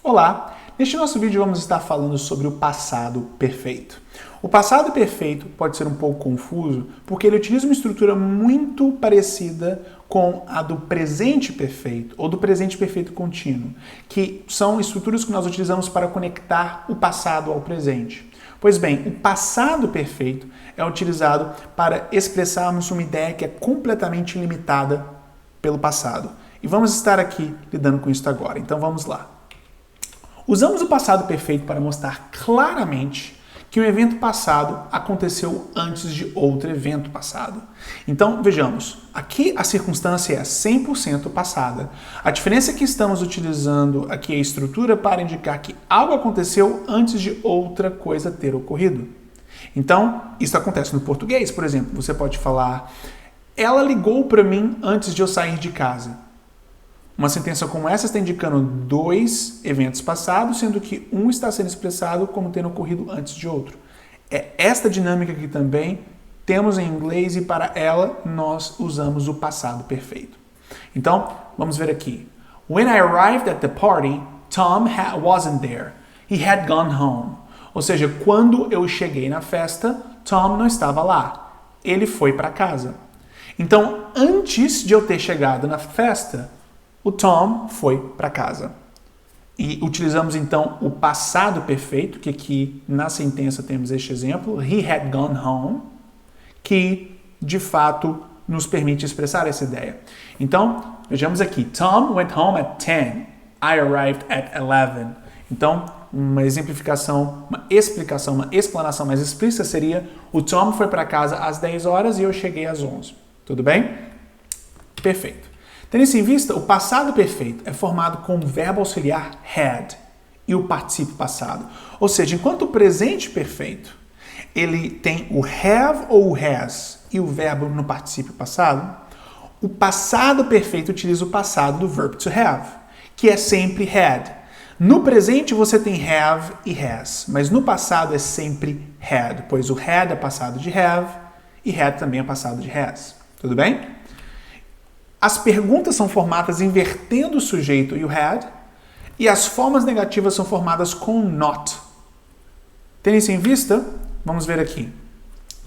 Olá! Neste nosso vídeo vamos estar falando sobre o passado perfeito. O passado perfeito pode ser um pouco confuso porque ele utiliza uma estrutura muito parecida com a do presente perfeito ou do presente perfeito contínuo, que são estruturas que nós utilizamos para conectar o passado ao presente. Pois bem, o passado perfeito é utilizado para expressarmos uma ideia que é completamente limitada pelo passado. E vamos estar aqui lidando com isso agora. Então vamos lá. Usamos o passado perfeito para mostrar claramente que um evento passado aconteceu antes de outro evento passado. Então, vejamos, aqui a circunstância é 100% passada. A diferença é que estamos utilizando aqui a estrutura para indicar que algo aconteceu antes de outra coisa ter ocorrido. Então, isso acontece no português, por exemplo. Você pode falar, ela ligou para mim antes de eu sair de casa. Uma sentença como essa está indicando dois eventos passados, sendo que um está sendo expressado como tendo ocorrido antes de outro. É esta dinâmica que também temos em inglês e para ela nós usamos o passado perfeito. Então, vamos ver aqui. When I arrived at the party, Tom wasn't there. He had gone home. Ou seja, quando eu cheguei na festa, Tom não estava lá. Ele foi para casa. Então, antes de eu ter chegado na festa, o Tom foi para casa. E utilizamos então o passado perfeito, que aqui na sentença temos este exemplo, he had gone home, que de fato nos permite expressar essa ideia. Então, vejamos aqui, Tom went home at 10, I arrived at 11. Então, uma exemplificação, uma explicação, uma explanação mais explícita seria, o Tom foi para casa às 10 horas e eu cheguei às 11. Tudo bem? Perfeito. Tendo isso em vista, o passado perfeito é formado com o verbo auxiliar had e o particípio passado. Ou seja, enquanto o presente perfeito ele tem o have ou o has e o verbo no particípio passado, o passado perfeito utiliza o passado do verb to have, que é sempre had. No presente você tem have e has, mas no passado é sempre had, pois o had é passado de have e had também é passado de has. Tudo bem? As perguntas são formadas invertendo o sujeito e o had, e as formas negativas são formadas com not. Tendo isso em vista, vamos ver aqui.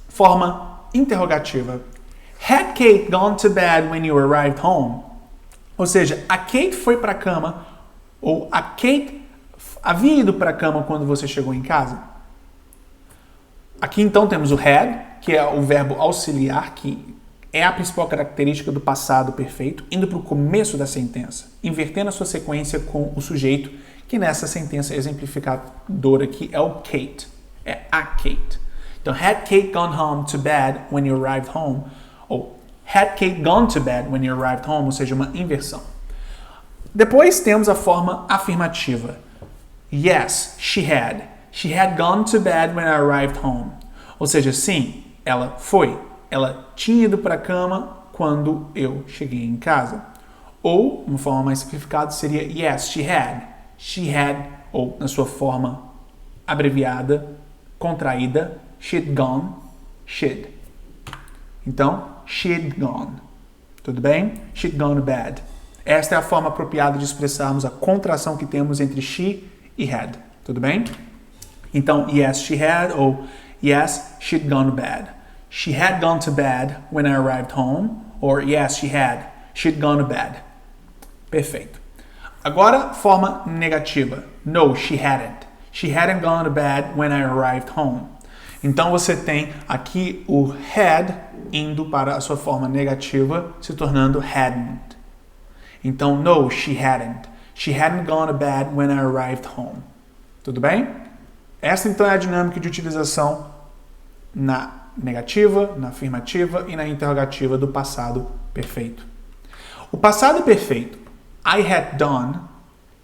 Forma interrogativa. Had Kate gone to bed when you arrived home? Ou seja, a Kate foi para a cama, ou a Kate havia ido para a cama quando você chegou em casa? Aqui então temos o had, que é o verbo auxiliar, que é a principal característica do passado perfeito, indo para o começo da sentença, invertendo a sua sequência com o sujeito, que nessa sentença exemplificadora aqui é o Kate, é a Kate. Então, had Kate gone home to bed when you arrived home, ou had Kate gone to bed when you arrived home, ou seja, uma inversão. Depois temos a forma afirmativa. Yes, she had. She had gone to bed when I arrived home. Ou seja, sim, ela foi. Ela tinha ido para a cama quando eu cheguei em casa. Ou, uma forma mais simplificada, seria yes, she had. She had, ou na sua forma abreviada, contraída, she'd gone, she'd. Então, she'd gone. Tudo bem? She'd gone to bed. Esta é a forma apropriada de expressarmos a contração que temos entre she e had. Tudo bem? Então, yes, she had, ou yes, she'd gone to bed. She had gone to bed when I arrived home. Or, yes, she had. She'd gone to bed. Perfeito. Agora, forma negativa. No, she hadn't. She hadn't gone to bed when I arrived home. Então, você tem aqui o had indo para a sua forma negativa, se tornando hadn't. Então, no, she hadn't. She hadn't gone to bed when I arrived home. Tudo bem? Essa, então, é a dinâmica de utilização na negativa, na afirmativa e na interrogativa do passado perfeito. O passado perfeito, I had done,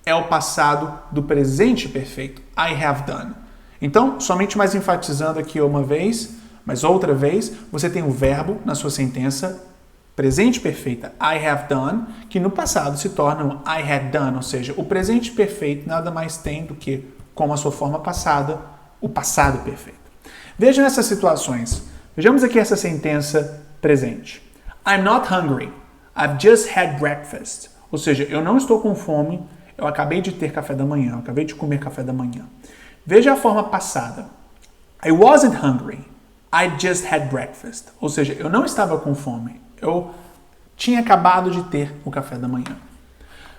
é o passado do presente perfeito, I have done. Então, somente mais enfatizando aqui uma vez, mas outra vez, você tem o verbo na sua sentença presente perfeita, I have done, que no passado se torna um I had done, ou seja, o presente perfeito nada mais tem do que, como a sua forma passada, o passado perfeito. Vejam essas situações. Vejamos aqui essa sentença presente. I'm not hungry. I've just had breakfast. Ou seja, eu não estou com fome, eu acabei de ter café da manhã, eu acabei de comer café da manhã. Veja a forma passada. I wasn't hungry. I just had breakfast. Ou seja, eu não estava com fome. Eu tinha acabado de ter o café da manhã.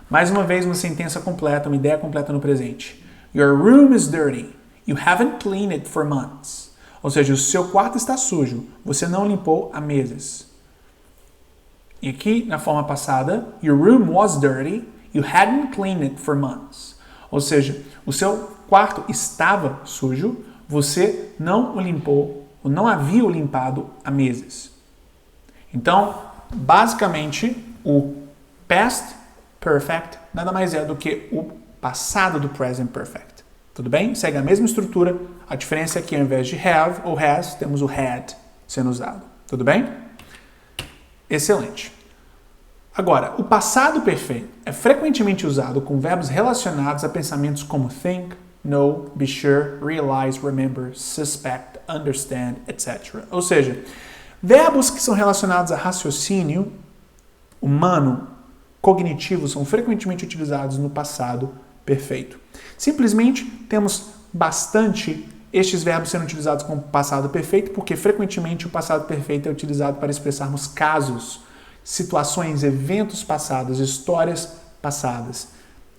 Mais uma vez, uma sentença completa, uma ideia completa no presente. Your room is dirty. You haven't cleaned it for months. Ou seja, o seu quarto está sujo. Você não limpou há meses. E aqui, na forma passada, your room was dirty. You hadn't cleaned it for months. Ou seja, o seu quarto estava sujo. Você não o limpou, ou não havia o limpado há meses. Então, basicamente, o past perfect nada mais é do que o passado do present perfect. Tudo bem? Segue a mesma estrutura. A diferença é que ao invés de have ou has, temos o had sendo usado. Tudo bem? Excelente. Agora, o passado perfeito é frequentemente usado com verbos relacionados a pensamentos como think, know, be sure, realize, remember, suspect, understand, etc. Ou seja, verbos que são relacionados a raciocínio humano, cognitivo, são frequentemente utilizados no passado perfeito. Simplesmente temos bastante estes verbos sendo utilizados como passado perfeito, porque frequentemente o passado perfeito é utilizado para expressarmos casos, situações, eventos passados, histórias passadas.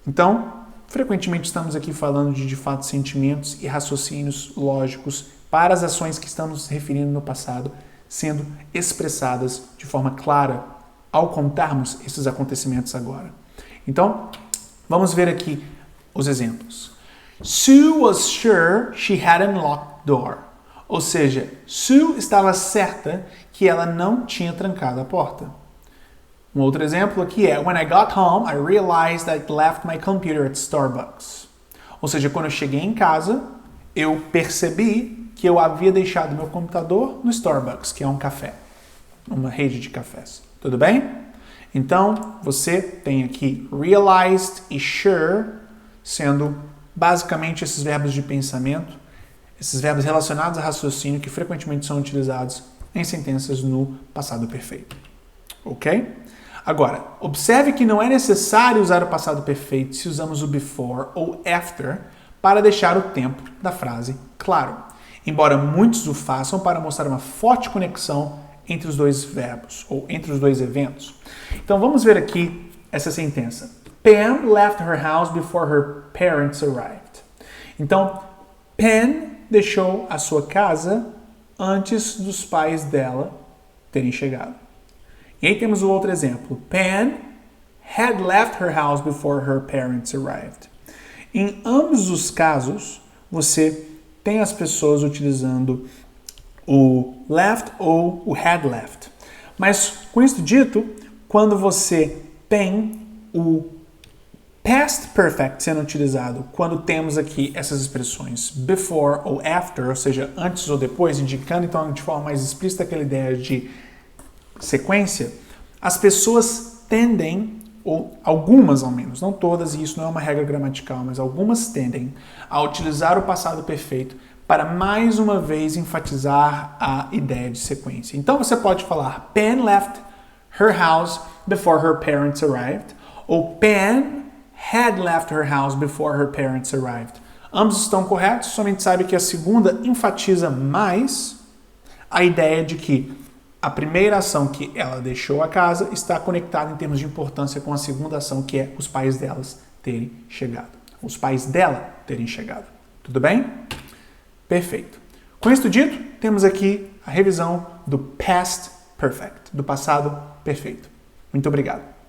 Então, frequentemente estamos aqui falando de fato, sentimentos e raciocínios lógicos para as ações que estamos nos referindo no passado, sendo expressadas de forma clara ao contarmos esses acontecimentos agora. Então, vamos ver aqui os exemplos. Sue was sure she hadn't locked the door. Ou seja, Sue estava certa que ela não tinha trancado a porta. Um outro exemplo aqui é When I got home, I realized I left my computer at Starbucks. Ou seja, quando eu cheguei em casa, eu percebi que eu havia deixado meu computador no Starbucks, que é um café, uma rede de cafés. Tudo bem? Então, você tem aqui realized e sure sendo basicamente esses verbos de pensamento, esses verbos relacionados a raciocínio que frequentemente são utilizados em sentenças no passado perfeito. Ok? Agora, observe que não é necessário usar o passado perfeito se usamos o before ou after para deixar o tempo da frase claro, embora muitos o façam para mostrar uma forte conexão entre os dois verbos, ou entre os dois eventos. Então vamos ver aqui essa sentença. Pam left her house before her parents arrived. Então, Pam deixou a sua casa antes dos pais dela terem chegado. E aí temos o outro exemplo. Pam had left her house before her parents arrived. Em ambos os casos, você tem as pessoas utilizando o left ou o had left. Mas, com isso dito, quando você tem o past perfect sendo utilizado, quando temos aqui essas expressões before ou after, ou seja, antes ou depois, indicando então de forma mais explícita aquela ideia de sequência, as pessoas tendem, ou algumas ao menos, não todas, e isso não é uma regra gramatical, mas algumas tendem a utilizar o passado perfeito para mais uma vez enfatizar a ideia de sequência. Então você pode falar Pam left her house before her parents arrived, ou Pam had left her house before her parents arrived. Ambos estão corretos, somente sabe que a segunda enfatiza mais a ideia de que a primeira ação que ela deixou a casa está conectada em termos de importância com a segunda ação, que é os pais delas terem chegado. Os pais dela terem chegado. Tudo bem? Perfeito. Com isso dito, temos aqui a revisão do past perfect, do passado perfeito. Muito obrigado.